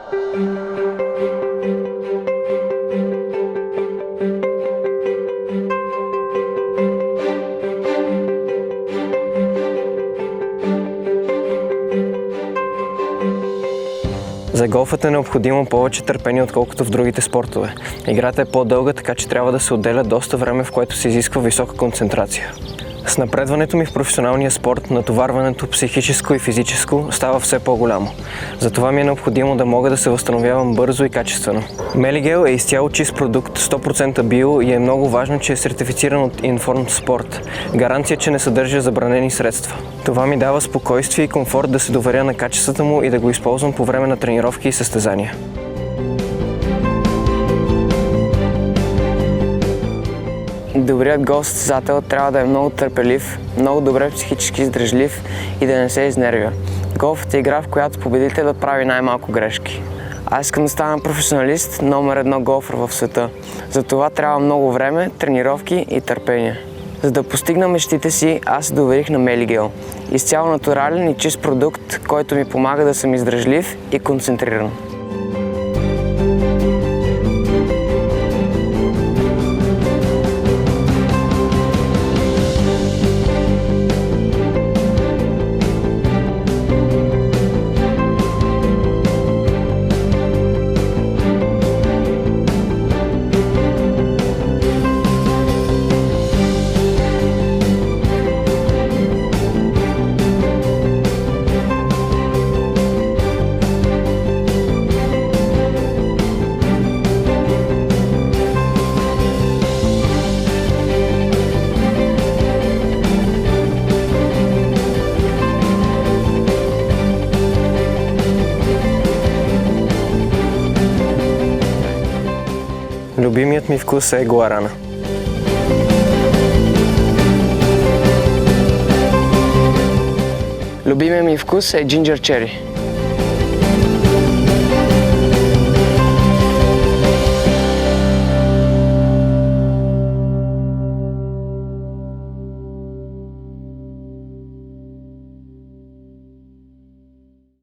За голфът е необходимо повече търпение, отколкото в другите спортове. Играта е по-дълга, така че трябва да се отделя доста време, в което се изисква висока концентрация. С напредването ми в професионалния спорт, натоварването психическо и физическо става все по-голямо. Затова ми е необходимо да мога да се възстановявам бързо и качествено. Мелигел е изцяло чист продукт, 100% био и е много важно, че е сертифициран от Informed Sport. Гаранция, че не съдържа забранени средства. Това ми дава спокойствие и комфорт да се доверя на качествата му и да го използвам по време на тренировки и състезания. Добрият голф състезател трябва да е много търпелив, много добре психически издръжлив и да не се изнервя. Голфът е игра, в която победителят прави най-малко грешки. Аз искам да стана професионалист, номер 1 голфър в света. За това трябва много време, тренировки и търпение. За да постигна мечтите си, аз се доверих на Мелигел. Изцяло натурален и чист продукт, който ми помага да съм издръжлив и концентриран. Любимият ми вкус е гуарана. Любимият ми вкус е джинджер чери.